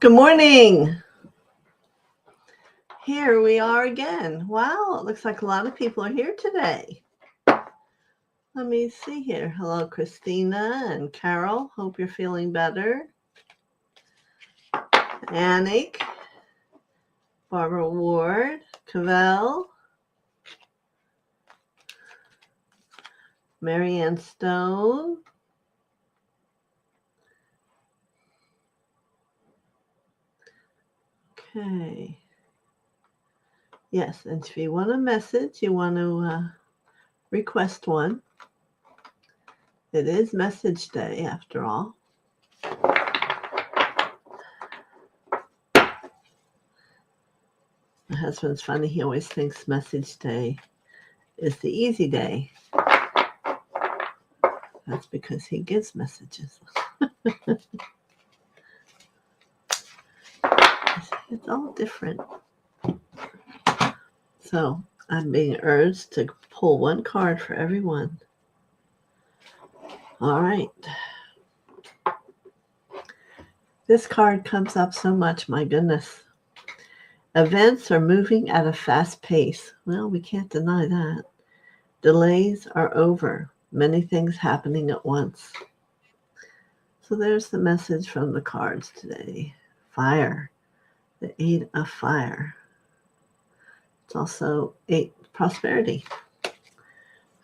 Good morning. Here we are again. Wow, it looks like a lot of people are here today. Let me see here. Hello, Christina and Carol. Hope you're feeling better. Annick, Barbara Ward, Cavell, Marianne Stone. Okay. Yes, and if you want a message, you want to request one. It is message day after all. My husband's funny. He always thinks message day is the easy day. That's because he gives messages. It's all different. So I'm being urged to pull one card for everyone. All right. This card comes up so much, my goodness. Events are moving at a fast pace. Well, we can't deny that. Delays are over. Many things happening at once. So there's the message from the cards today. Fire. The 8 of fire. It's also 8 prosperity.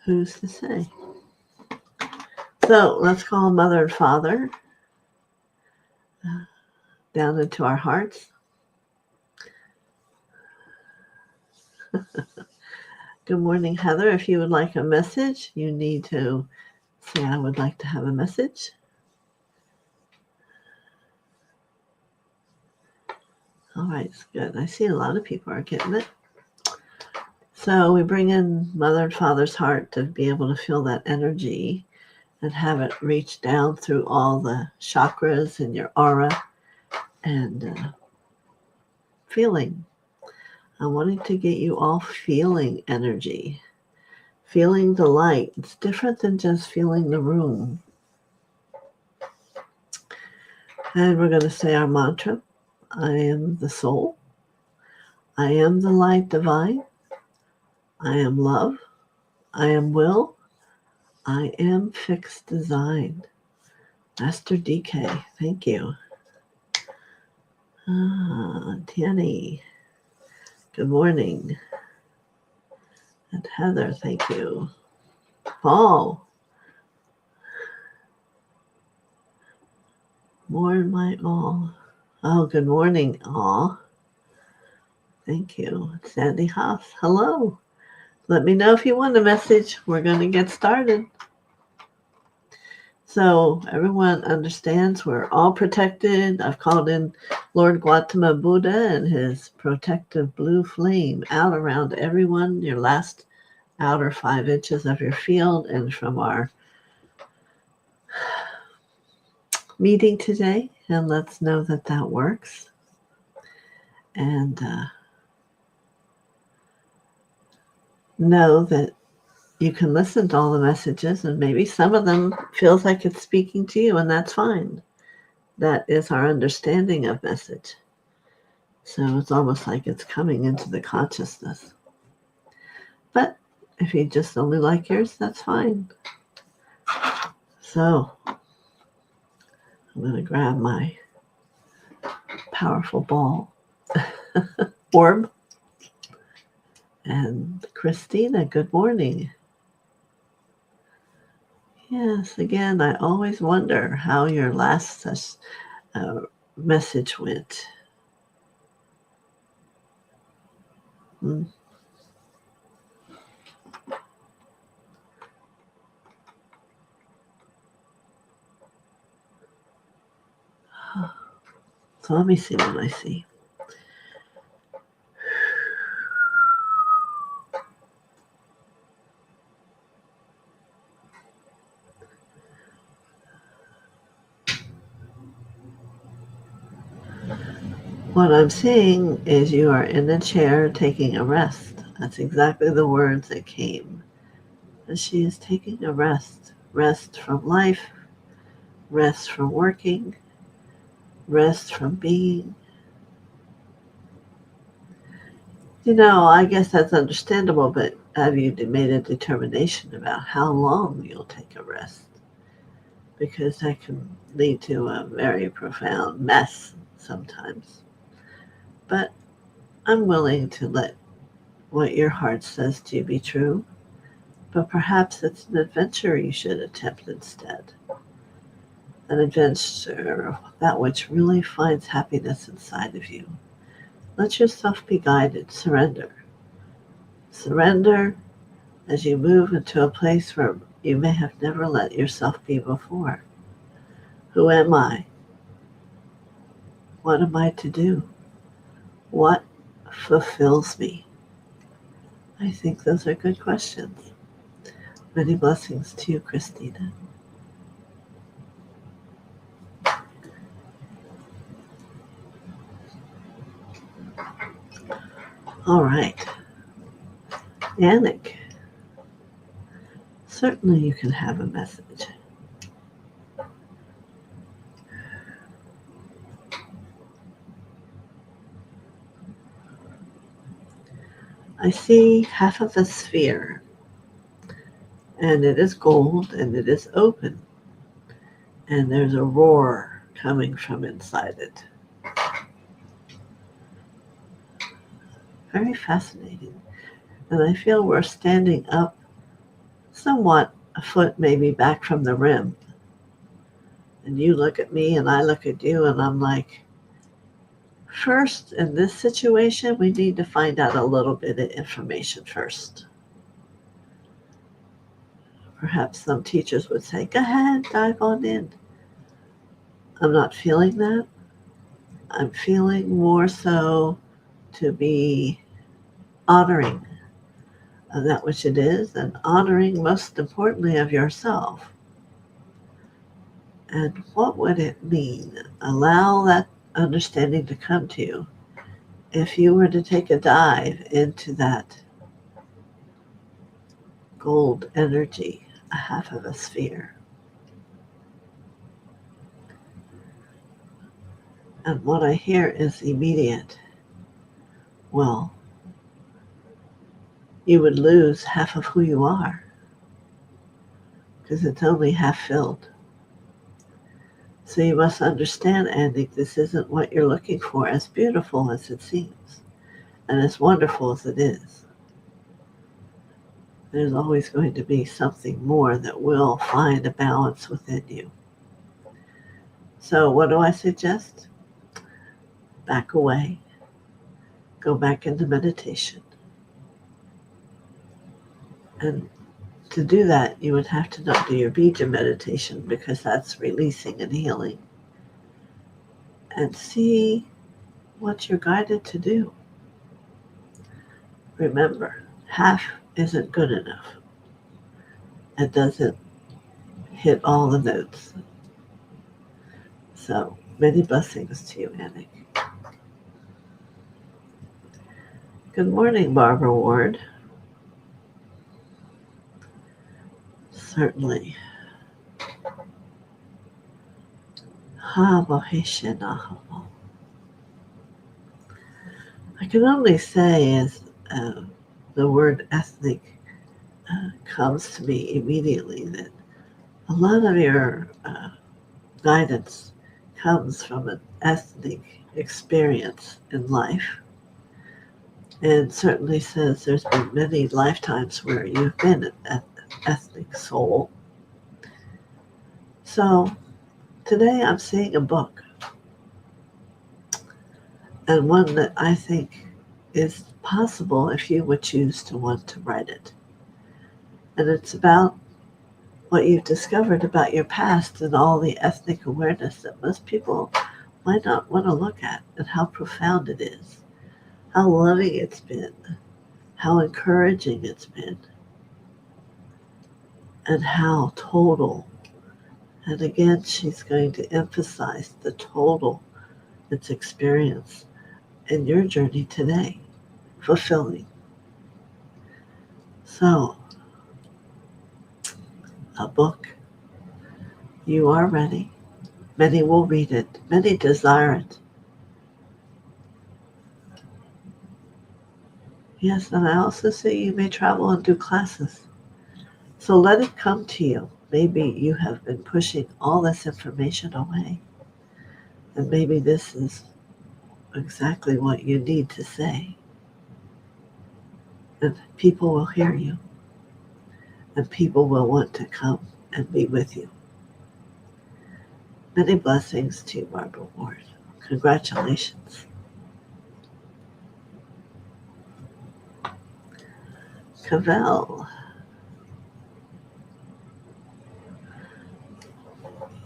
Who's to say? So let's call Mother and Father down into our hearts. Good morning, Heather. If you would like a message, you need to say, I would like to have a message. All right, it's good. I see a lot of people are getting it. So we bring in Mother and Father's heart to be able to feel that energy and have it reach down through all the chakras in your aura and feeling. I'm wanting to get you all feeling energy, feeling the light. It's different than just feeling the room. And we're going to say our mantra. I am the soul. I am the light divine. I am love. I am will. I am fixed design. Master DK, thank you. Tanny, good morning. And Heather, thank you. Paul, more in my all. Oh, good morning, all. Thank you. Sandy Haas, hello. Let me know if you want a message. We're going to get started. So everyone understands we're all protected. I've called in Lord Gautama Buddha and his protective blue flame out around everyone, your last outer 5 inches of your field, and from our meeting today. And let's know that that works. And know that you can listen to all the messages, and maybe some of them feels like it's speaking to you, and that's fine. That is our understanding of message. So it's almost like it's coming into the consciousness. But if you just only like yours, that's fine. So I'm going to grab my powerful ball orb. And Christina, good morning. Yes, again, I always wonder how your last message went. So let me see what I see. What I'm seeing is you are in a chair taking a rest. That's exactly the words that came. And she is taking a rest. Rest from life, rest from working, rest from being. I guess that's understandable, but have you made a determination about how long you'll take a rest? Because that can lead to a very profound mess sometimes. But I'm willing to let what your heart says to you be true, but perhaps it's an adventure you should attempt instead. An adventure, that which really finds happiness inside of you. Let yourself be guided. Surrender. Surrender as you move into a place where you may have never let yourself be before. Who am I? What am I to do? What fulfills me? I think those are good questions. Many blessings to you, Christina. All right. Yannick, certainly you can have a message. I see half of a sphere, and it is gold, and it is open, and there's a roar coming from inside it. Very fascinating. And I feel we're standing up somewhat a foot maybe back from the rim. And you look at me and I look at you and I'm like, first, in this situation, we need to find out a little bit of information first. Perhaps some teachers would say, go ahead, dive on in. I'm not feeling that. I'm feeling more so to be honoring of that which it is and honoring most importantly of yourself. And what would it mean? Allow that understanding to come to you if you were to take a dive into that gold energy, a half of a sphere. And what I hear is immediate. Well, you would lose half of who you are because it's only half filled. So you must understand, Andy, this isn't what you're looking for, as beautiful as it seems and as wonderful as it is. There's always going to be something more that will find a balance within you. So what do I suggest? Back away. Go back into meditation. And to do that, you would have to not do your bija meditation because that's releasing and healing. And see what you're guided to do. Remember, half isn't good enough. It doesn't hit all the notes. So many blessings to you, Annick. Good morning, Barbara Ward. Certainly. I can only say as the word ethnic comes to me immediately that a lot of your guidance comes from an ethnic experience in life. And certainly says there's been many lifetimes where you've been an ethnic soul. So today I'm seeing a book, and one that I think is possible if you would choose to want to write it. And it's about what you've discovered about your past and all the ethnic awareness that most people might not want to look at, and how profound it is, how loving it's been, how encouraging it's been, and how total. And again, she's going to emphasize the total that's experienced in your journey today, fulfilling. So, a book, you are ready. Many will read it. Many desire it. Yes, and I also see you may travel and do classes. So let it come to you. Maybe you have been pushing all this information away. And maybe this is exactly what you need to say. And people will hear you. And people will want to come and be with you. Many blessings to you, Barbara Ward. Congratulations. Cavell.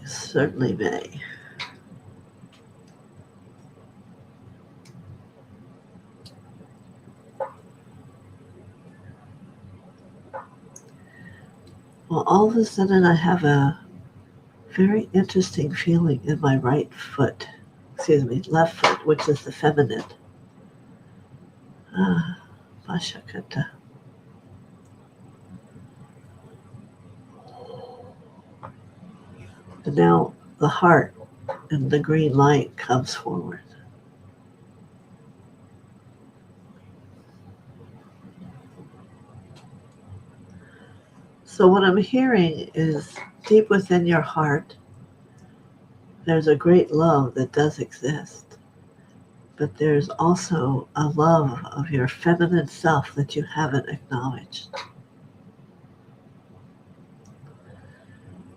You certainly may. Well, all of a sudden I have a very interesting feeling in my right foot. Excuse me, left foot, which is the feminine. Ah, Pashakata. And now the heart and the green light comes forward. So what I'm hearing is deep within your heart, there's a great love that does exist. But there's also a love of your feminine self that you haven't acknowledged.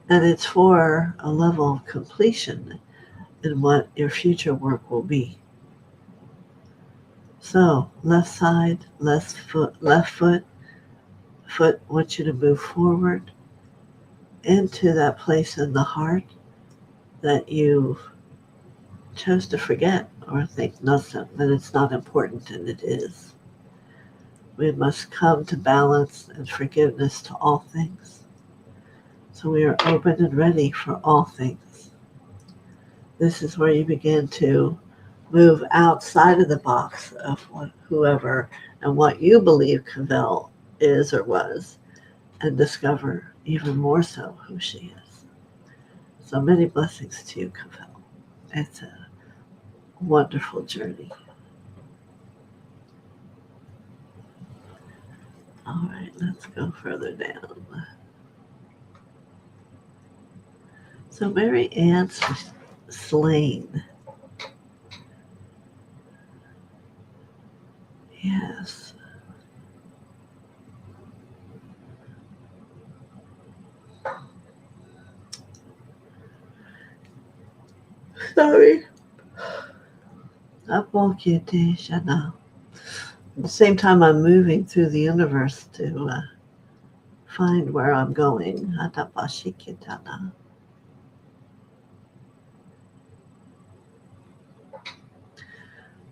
And it's for a level of completion in what your future work will be. So left side, left foot wants you to move forward into that place in the heart that you chose to forget or think nothing, that it's not important, and it is. We must come to balance and forgiveness to all things. So we are open and ready for all things. This is where you begin to move outside of the box of whoever and what you believe Cavell is or was, and discover even more so who she is. So many blessings to you, Cavell. It's a wonderful journey. All right, let's go further down. So Mary Ann Slane. Yes. Sorry. At the same time, I'm moving through the universe to find where I'm going.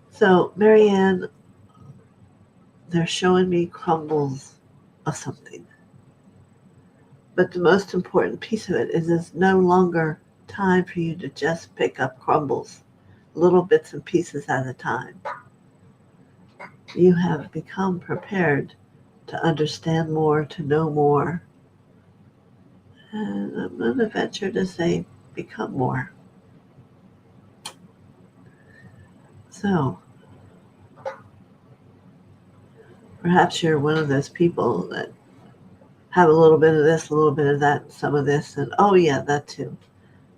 So, Marianne, they're showing me crumbles of something. But the most important piece of it is it's no longer time for you to just pick up crumbles, little bits and pieces at a time. You have become prepared to understand more, to know more. And I'm going to venture to say, become more. So, perhaps you're one of those people that have a little bit of this, a little bit of that, some of this, and oh yeah, that too.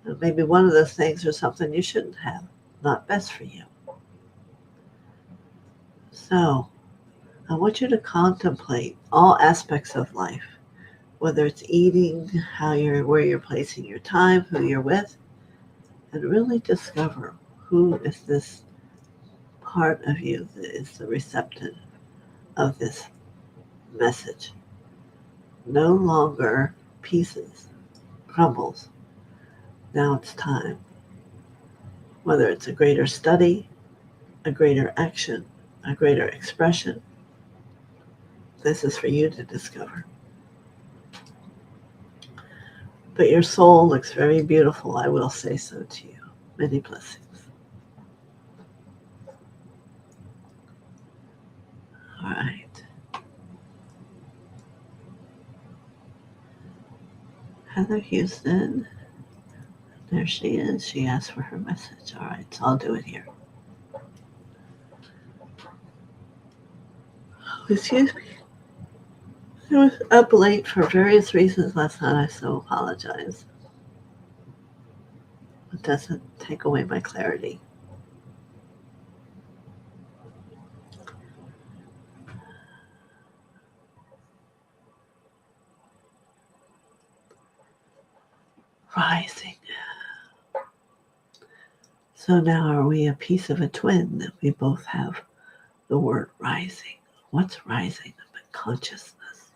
And maybe one of those things or something you shouldn't have, not best for you. So, I want you to contemplate all aspects of life, whether it's eating, where you're placing your time, who you're with, and really discover who is this part of you that is the receptive of this message. No longer pieces, crumbles. Now it's time. Whether it's a greater study, a greater action, a greater expression, this is for you to discover. But your soul looks very beautiful, I will say so to you. Many blessings. All right. Heather Houston, There she is. She asked for her message. All right, so I'll do it here. Excuse me. I was up late for various reasons last night. I so apologize. It doesn't take away my clarity. Rising. So now are we a piece of a twin that we both have the word rising? What's rising? But consciousness.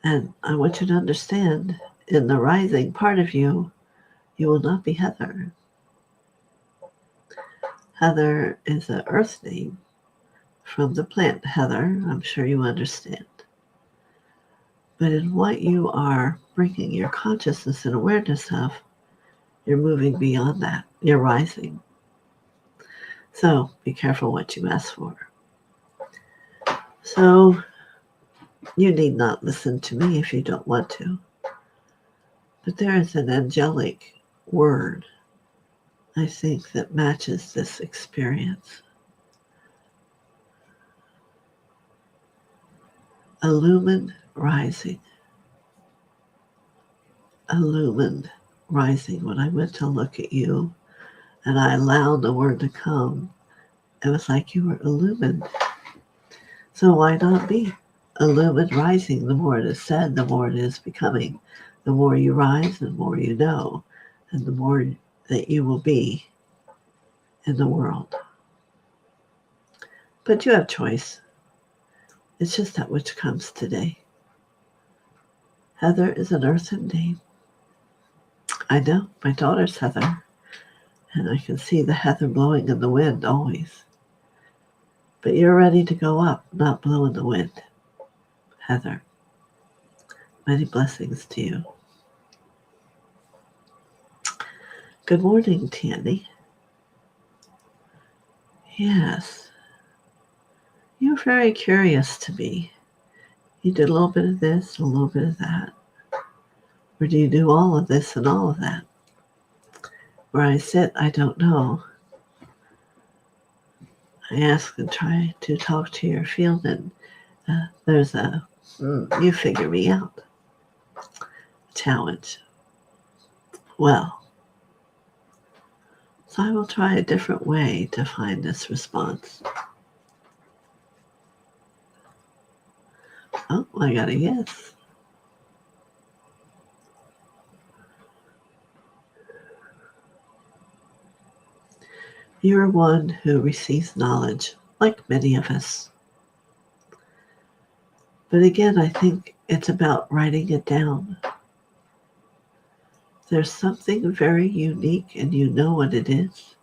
And I want you to understand, in the rising part of you, you will not be Heather. Heather is an earth name from the plant heather. I'm sure you understand. But in what you are bringing your consciousness and awareness of, you're moving beyond that. You're rising. So be careful what you ask for. So you need not listen to me if you don't want to. But there is an angelic word, I think, that matches this experience. Illumined rising. Illumined rising. When I went to look at you and I allowed the word to come, it was like you were illumined. So why not be illumined rising? The more it is said, the more it is becoming. The more you rise, the more you know, and the more that you will be in the world. But you have choice. It's just that which comes today. Heather is an earthen name. I know, my daughter's Heather, and I can see the heather blowing in the wind always. But you're ready to go up, not blow in the wind. Heather, many blessings to you. Good morning, Tanny. Yes, you're very curious to me. You did a little bit of this, a little bit of that. Or do you do all of this and all of that? Where I sit, I don't know. I ask and try to talk to your field, and there's a, you figure me out challenge. Well, so I will try a different way to find this response. Oh, I got a yes. You're one who receives knowledge, like many of us. But again, I think it's about writing it down. There's something very unique, and you know what it is,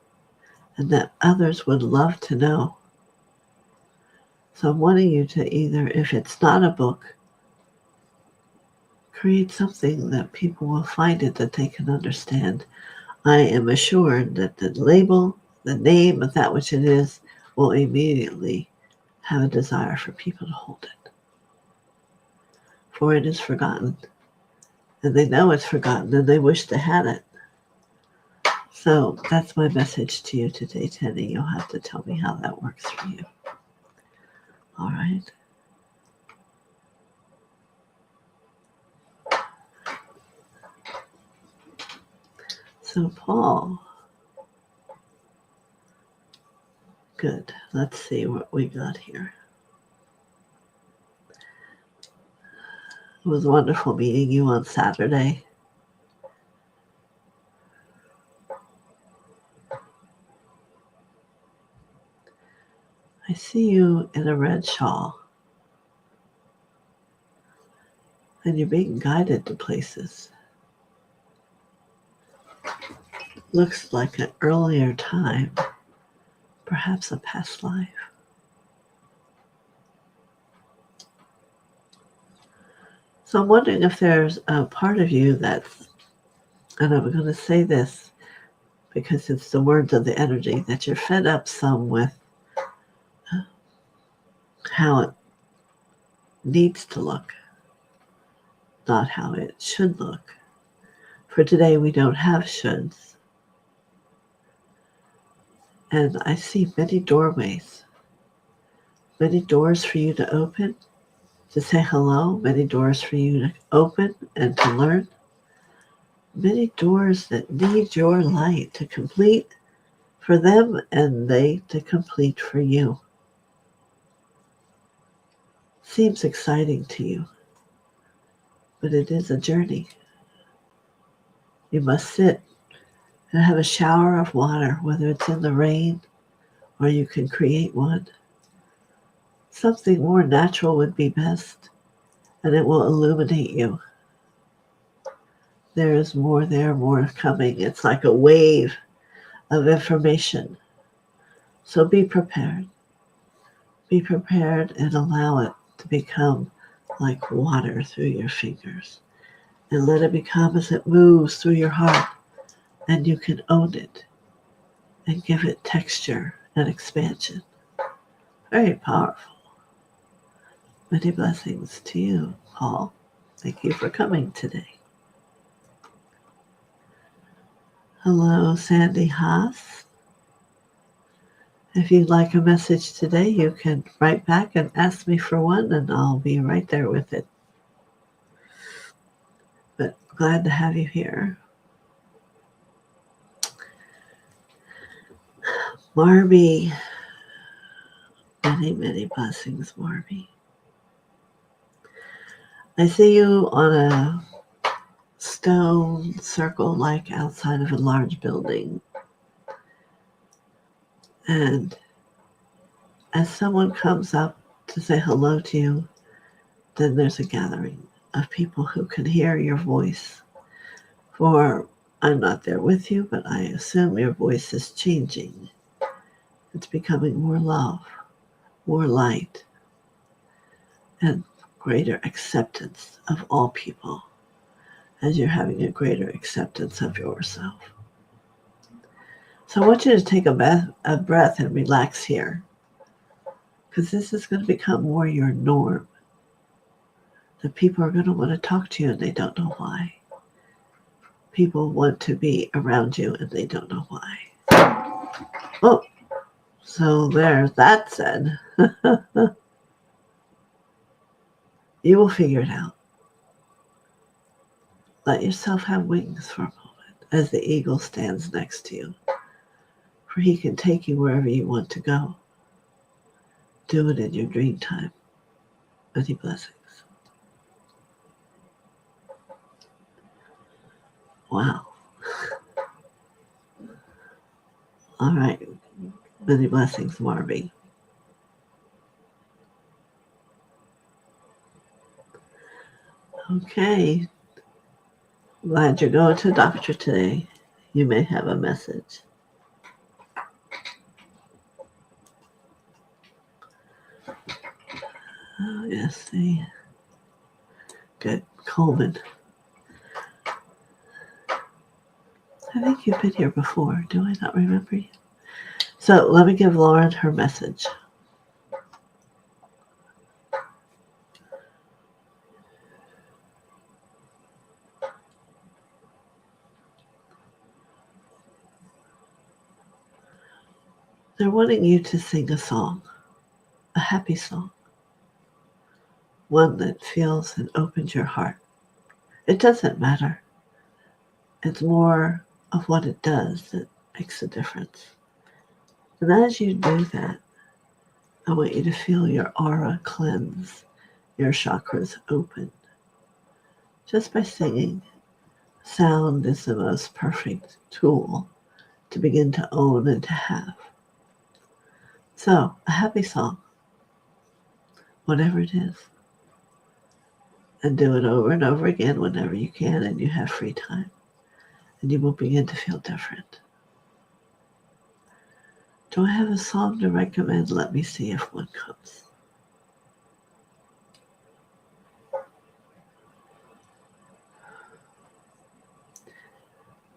and that others would love to know. So I'm wanting you to either, if it's not a book, create something that people will find it, that they can understand. I am assured that the label, the name of that which it is, will immediately have a desire for people to hold it. For it is forgotten. And they know it's forgotten, and they wish they had it. So that's my message to you today, Teddy. You'll have to tell me how that works for you. All right. So Paul, good. Let's see what we got here. It was wonderful meeting you on Saturday. I see you in a red shawl, and you're being guided to places. Looks like an earlier time, perhaps a past life. So I'm wondering if there's a part of you that's, and I'm going to say this because it's the words of the energy, that you're fed up some with how it needs to look. not how it should look. For today, we don't have shoulds. And I see many doorways, many doors for you to open, to say hello, many doors for you to open and to learn, many doors that need your light to complete for them and they to complete for you. Seems exciting to you, but it is a journey. You must sit and have a shower of water, whether it's in the rain or you can create one. Something more natural would be best, and it will illuminate you. There is more there, more coming. It's like a wave of information. So be prepared. Be prepared and allow it to become like water through your fingers. And let it become as it moves through your heart. And you can own it and give it texture and expansion. Very powerful. Many blessings to you, Paul. Thank you for coming today. Hello, Sandy Haas. If you'd like a message today, you can write back and ask me for one, and I'll be right there with it. But glad to have you here. Marby. Many, many blessings, Marby. I see you on a stone circle like outside of a large building. And as someone comes up to say hello to you, then there's a gathering of people who can hear your voice. For I'm not there with you, but I assume your voice is changing. It's becoming more love, more light, and greater acceptance of all people as you're having a greater acceptance of yourself. So I want you to take a breath and relax here, because this is going to become more your norm. The people are going to want to talk to you and they don't know why. People want to be around you and they don't know why. Oh, so there's that said. You will figure it out. Let yourself have wings for a moment as the eagle stands next to you, for he can take you wherever you want to go. Do it in your dream time. Many blessings. Wow. All right. Many blessings, Marby. Okay. Glad you're going to the doctor today. You may have a message. Oh, yes, see. Good. Coleman. I think you've been here before. Do I not remember you? So let me give Lauren her message. They're wanting you to sing a song, a happy song, one that feels and opens your heart. It doesn't matter. It's more of what it does that makes a difference. And as you do that, I want you to feel your aura cleanse, your chakras open. Just by singing, sound is the most perfect tool to begin to own and to have. So, a happy song, whatever it is, and do it over and over again whenever you can and you have free time, and you will begin to feel different. Do I have a song to recommend? Let me see if one comes.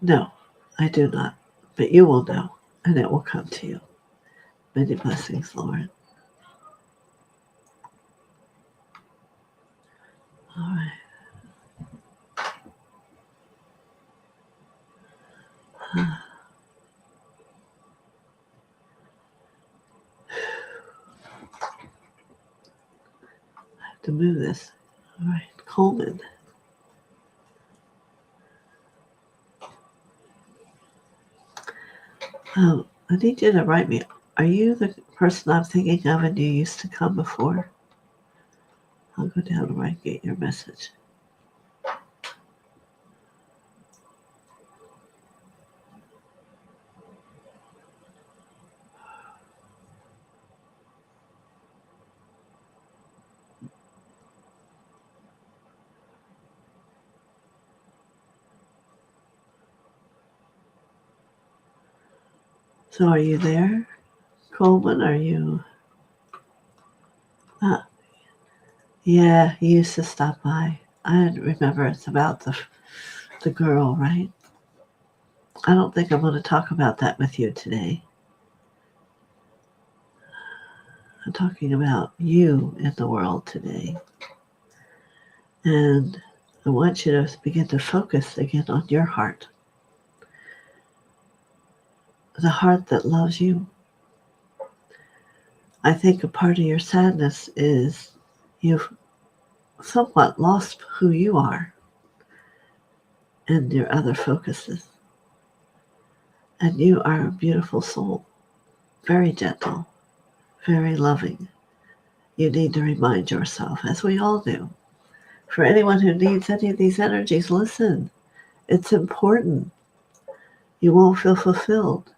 No, I do not, but you will know, and it will come to you. Many blessings, Lauren. All right. to move this. All right, Coleman. I need you to write me. Are you the person I'm thinking of and you used to come before? I'll go down and get your message. So are you there, Coleman? Are you? Yeah, you used to stop by. I remember it's about the girl, right? I don't think I'm going to talk about that with you today. I'm talking about you in the world today. And I want you to begin to focus again on your heart. The heart that loves you. I think a part of your sadness is you've somewhat lost who you are and your other focuses. And you are a beautiful soul, very gentle, very loving. You need to remind yourself, as we all do. For anyone who needs any of these energies, listen. It's important. You won't feel fulfilled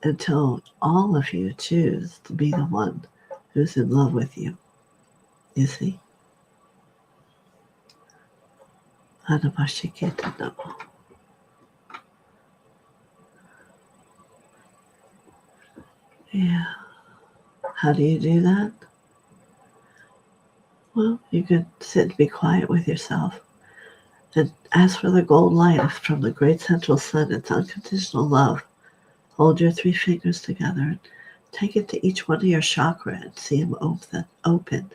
until all of you choose to be the one who's in love with you. You see? Yeah. How do you do that? Well, you can sit and be quiet with yourself and ask for the gold light from the great central sun. It's unconditional love. Hold your 3 fingers together and take it to each one of your chakra and see them open.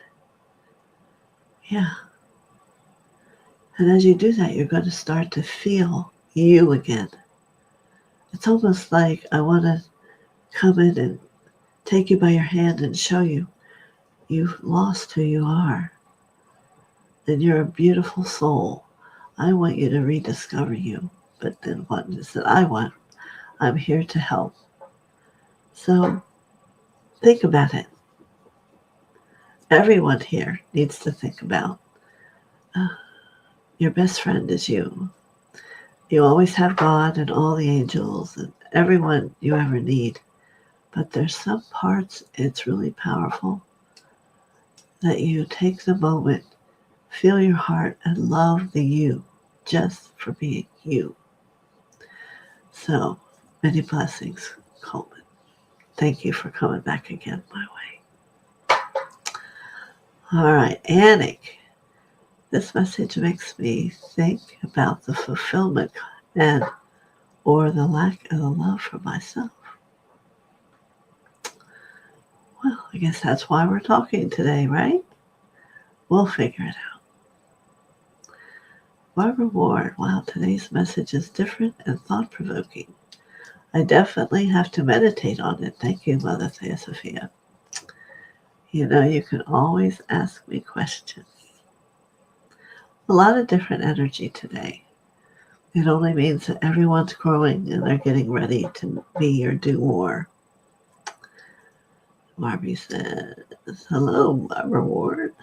Yeah. And as you do that, you're going to start to feel you again. It's almost like I want to come in and take you by your hand and show you you've lost who you are. And you're a beautiful soul. I want you to rediscover you. But then what is it I want? I'm here to help. So think about it. Everyone here needs to think about your best friend is you. You always have God and all the angels and everyone you ever need. But there's some parts it's really powerful that you take the moment, feel your heart, and love the you just for being you. So many blessings, Coleman. Thank you for coming back again my way. All right, Anik. This message makes me think about the fulfillment and or the lack of the love for myself. Well, I guess that's why we're talking today, right? We'll figure it out. Barbara Ward, wow, today's message is different and thought-provoking. I definitely have to meditate on it. Thank you, Mother TheoSophia. You know, you can always ask me questions. A lot of different energy today. It only means that everyone's growing and they're getting ready to be or do more. Barbie says, hello, Barbara Ward.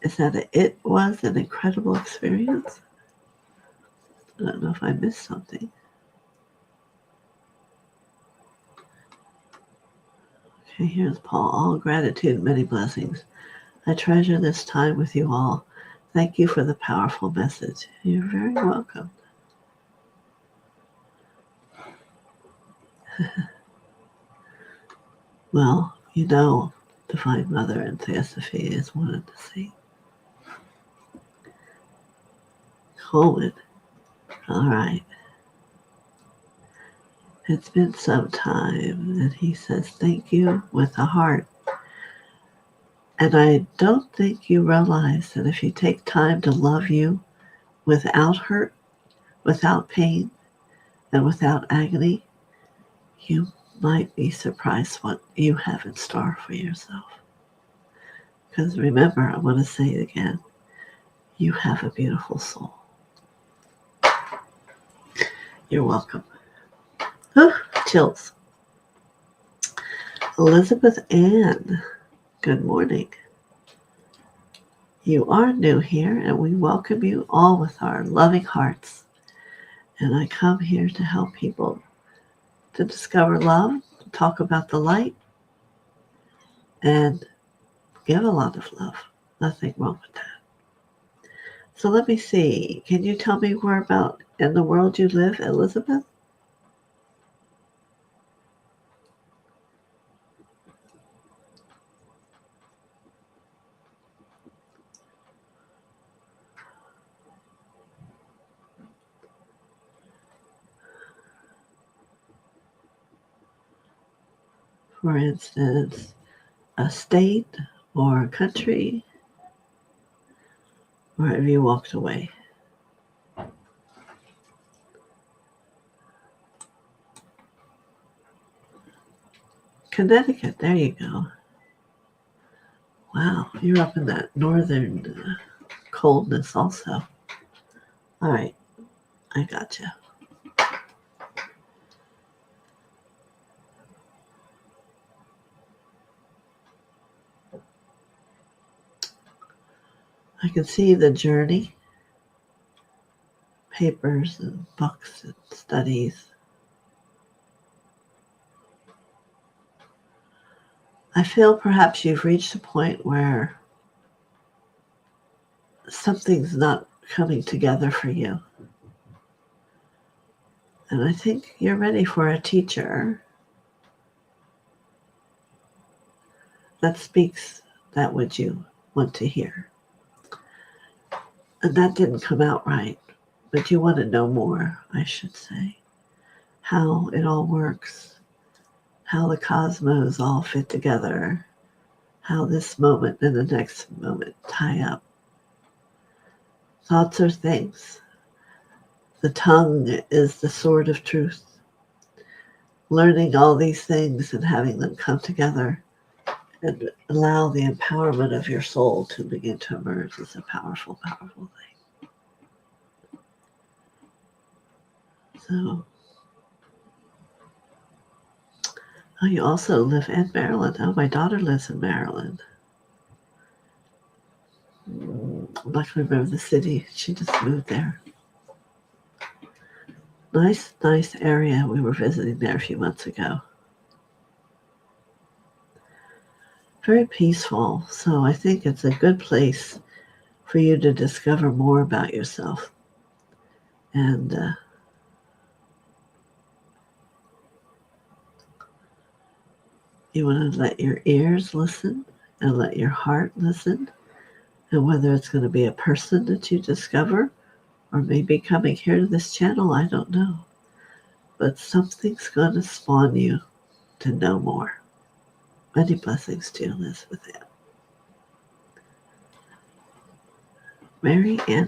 Is that it was an incredible experience? I don't know if I missed something. Okay, here's Paul. All gratitude and many blessings. I treasure this time with you all. Thank you for the powerful message. You're very welcome. Well, you know, Divine Mother and TheoSophia is one and the same. Coleman. All right. It's been some time. And he says, thank you with a heart. And I don't think you realize that if you take time to love you without hurt, without pain, and without agony, you might be surprised what you have in store for yourself. Because remember, I want to say it again, you have a beautiful soul. You're welcome. Chills. Elizabeth Ann, good morning. You are new here, and we welcome you all with our loving hearts. And I come here to help people to discover love, to talk about the light, and give a lot of love. Nothing wrong with that. So let me see. Can you tell me where about in the world you live, Elizabeth? For instance, a state or a country, or have you walked away? Connecticut, there you go. Wow, you're up in that northern coldness also. All right, I gotcha. I can see the journey, papers and books and studies. I feel perhaps you've reached a point where something's not coming together for you. And I think you're ready for a teacher that speaks that which you want to hear. And that didn't come out right, but you want to know more, I should say. How it all works, how the cosmos all fit together, how this moment and the next moment tie up. Thoughts are things. The tongue is the sword of truth. Learning all these things and having them come together and allow the empowerment of your soul to begin to emerge is a powerful, powerful thing. So, oh, you also live in Maryland. Oh, my daughter lives in Maryland. I'm not going to remember the city. She just moved there. Nice, nice area. We were visiting there a few months ago. Very peaceful. So I think it's a good place for you to discover more about yourself. And you want to let your ears listen and let your heart listen. And whether it's going to be a person that you discover or maybe coming here to this channel, I don't know. But something's going to spawn you to know more. Many blessings to you, Elizabeth Ann. Mary Ann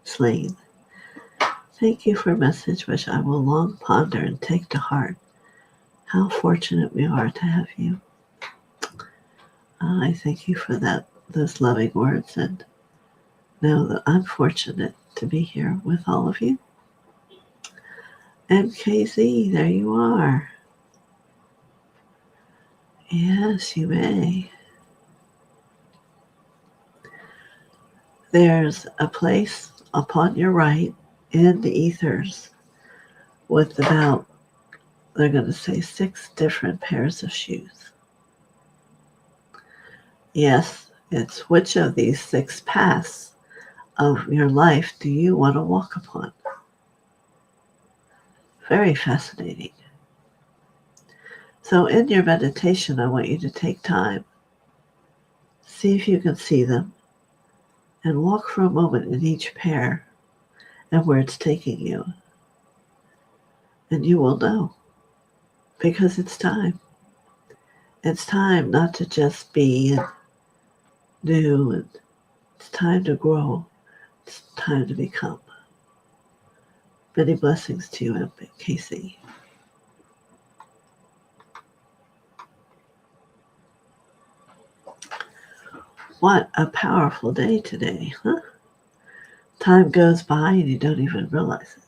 Slane. Thank you for a message which I will long ponder and take to heart. How fortunate we are to have you. I thank you for those loving words, and know that I'm fortunate to be here with all of you. MKZ, there you are. Yes, you may. There's a place upon your right in the ethers with about, they're going to say, 6 different pairs of shoes. Yes, it's which of these 6 paths of your life do you want to walk upon? Very fascinating. So in your meditation, I want you to take time, see if you can see them, and walk for a moment in each pair and where it's taking you. And you will know, because it's time. It's time not to just be and do, and it's time to grow. It's time to become. Many blessings to you, MKC. What a powerful day today, huh? Time goes by and you don't even realize it.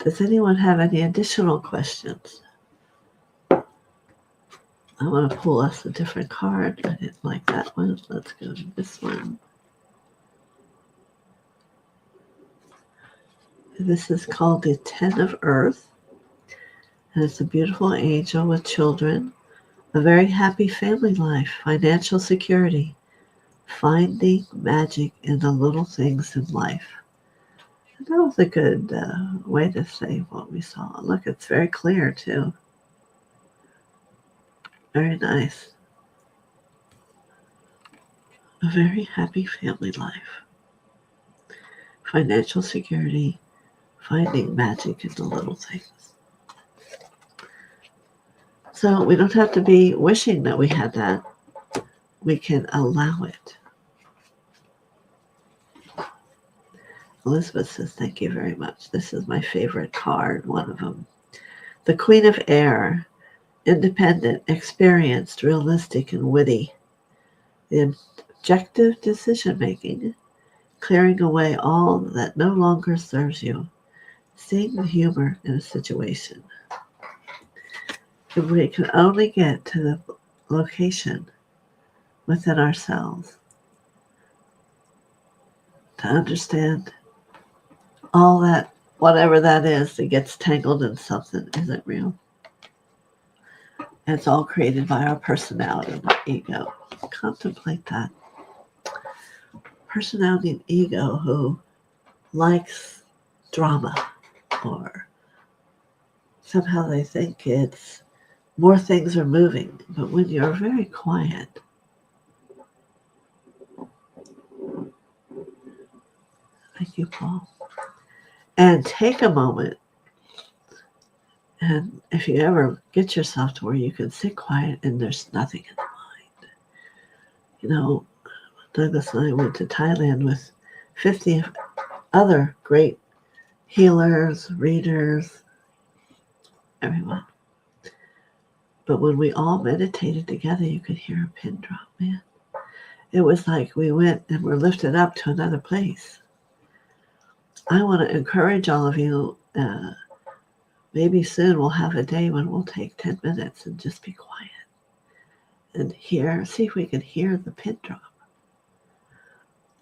Does anyone have any additional questions? I want to pull us a different card. I didn't like that one. Let's go to this one. This is called the Ten of Earth. And it's a beautiful angel with children, a very happy family life, financial security, finding magic in the little things in life. And that was a good way to say what we saw. Look, it's very clear too. Very nice. A very happy family life, financial security, finding magic in the little things. So we don't have to be wishing that we had that. We can allow it. Elizabeth says, thank you very much. This is my favorite card, one of them. The Queen of Air, independent, experienced, realistic, and witty. The objective decision-making, clearing away all that no longer serves you, seeing the humor in a situation. If we can only get to the location within ourselves to understand all that, whatever that is that gets tangled in something isn't real. It's all created by our personality and our ego. Contemplate that. Personality and ego who likes drama, or somehow they think it's more things are moving. But when you're very quiet, thank you, Paul, and take a moment, and if you ever get yourself to where you can sit quiet and there's nothing in the mind. You know, Douglas and I went to Thailand with 50 other great healers, readers, everyone. But when we all meditated together, you could hear a pin drop, man. It was like we went and were lifted up to another place. I want to encourage all of you. Maybe soon we'll have a day when we'll take 10 minutes and just be quiet and see if we can hear the pin drop.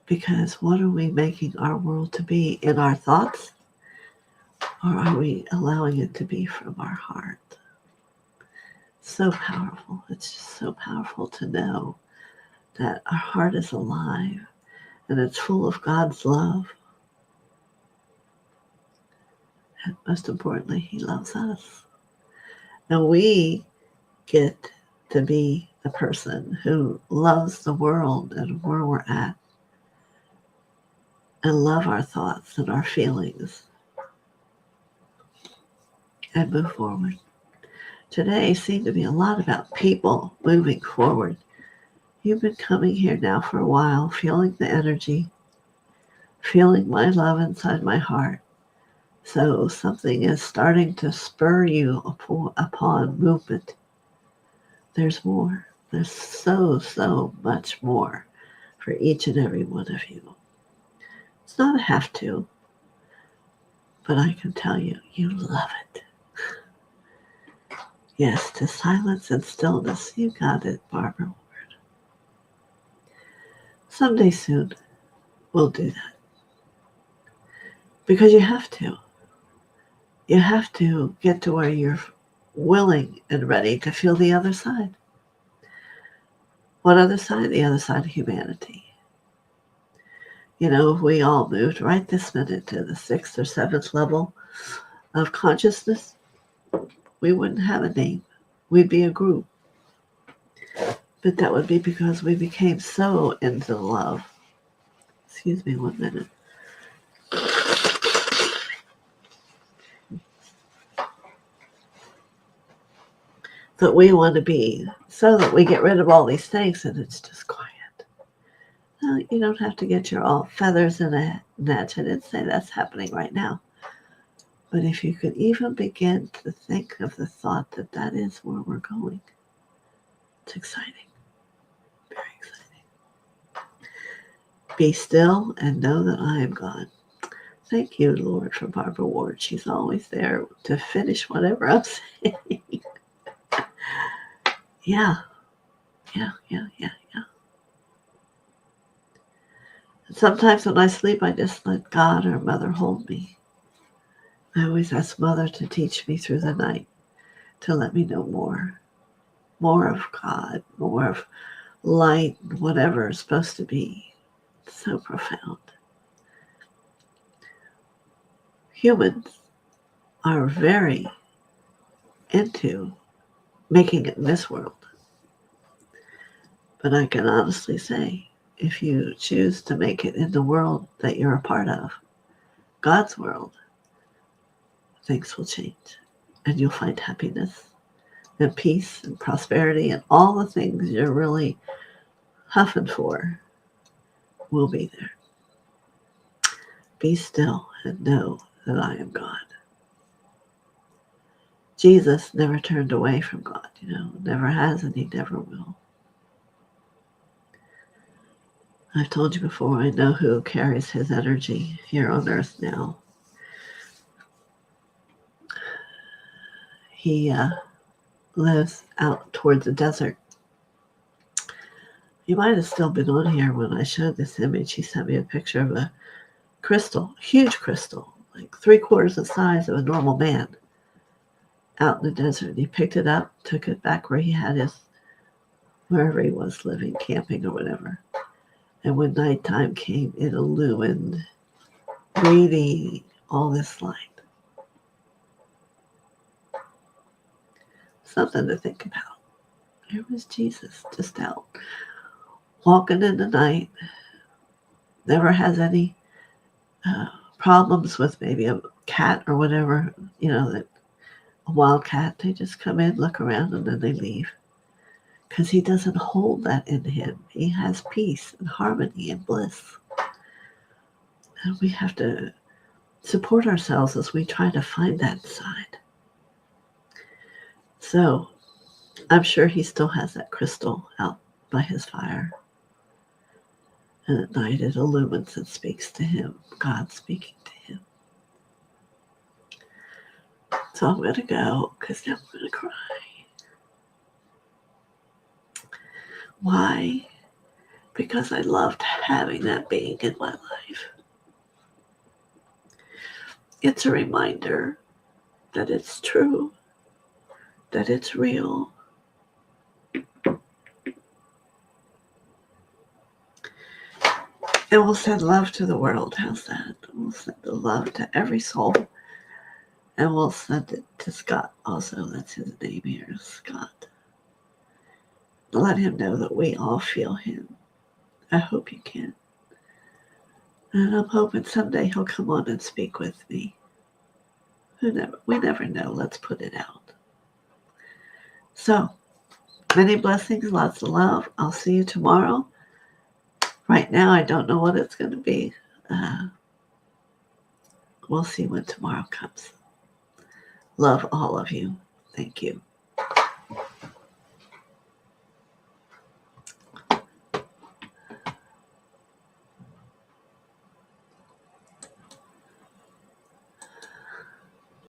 Because what are we making our world to be, in our thoughts? Or are we allowing it to be from our heart? So powerful. It's just so powerful to know that our heart is alive and it's full of God's love. And most importantly, He loves us. And we get to be the person who loves the world and where we're at, and love our thoughts and our feelings, and move forward. Today seemed to be a lot about people moving forward. You've been coming here now for a while, feeling the energy, feeling my love inside my heart. So something is starting to spur you upon movement. There's more. There's so much more for each and every one of you. It's not a have to, but I can tell you, you love it. Yes, to silence and stillness. You got it, Barbara Ward. Someday soon, we'll do that. Because you have to. You have to get to where you're willing and ready to feel the other side. What other side? The other side of humanity. You know, if we all moved right this minute to the 6th or 7th level of consciousness, we wouldn't have a name. We'd be a group. But that would be because we became so into love. Excuse me 1 minute. That we want to be, so that we get rid of all these things and it's just quiet. No, you don't have to get your all feathers in a net. I didn't say that's happening right now. But if you could even begin to think of the thought that that is where we're going, it's exciting. Very exciting. Be still and know that I am God. Thank you, Lord, for Barbara Ward. She's always there to finish whatever I'm saying. Yeah. And sometimes when I sleep, I just let God or Mother hold me. I always ask Mother to teach me through the night, to let me know more of God, more of light, whatever is supposed to be. It's so profound. Humans are very into making it in this world. But I can honestly say, if you choose to make it in the world that you're a part of, God's world, things will change. And you'll find happiness and peace and prosperity, and all the things you're really huffing for will be there. Be still and know that I am God. Jesus never turned away from God, never has, and he never will. I've told you before, I know who carries his energy here on earth now. He lives out towards the desert. You might have still been on here when I showed this image. He sent me a picture of a crystal, huge crystal, like 3/4 the size of a normal man, out in the desert. He picked it up, took it back where he had wherever he was living, camping or whatever. And when nighttime came, it illumined, breathing all this light. Something to think about. Here was Jesus, just out, walking in the night, never has any problems with maybe a cat or whatever, that a wild cat. They just come in, look around, and then they leave. Because he doesn't hold that in him. He has peace and harmony and bliss. And we have to support ourselves as we try to find that side. So I'm sure he still has that crystal out by his fire. And at night it illumines and speaks to him, God speaking to him. So I'm going to go because I'm going to cry. Why? Because I loved having that being in my life. It's a reminder that it's true, that it's real. And we'll send love to the world. How's that? We'll send the love to every soul. And we'll send it to Scott also. That's his name here, Scott. Let him know that we all feel him. I hope you can. And I'm hoping someday he'll come on and speak with me. We never know. Let's put it out. So, many blessings, lots of love. I'll see you tomorrow. Right now, I don't know what it's going to be. We'll see when tomorrow comes. Love all of you. Thank you.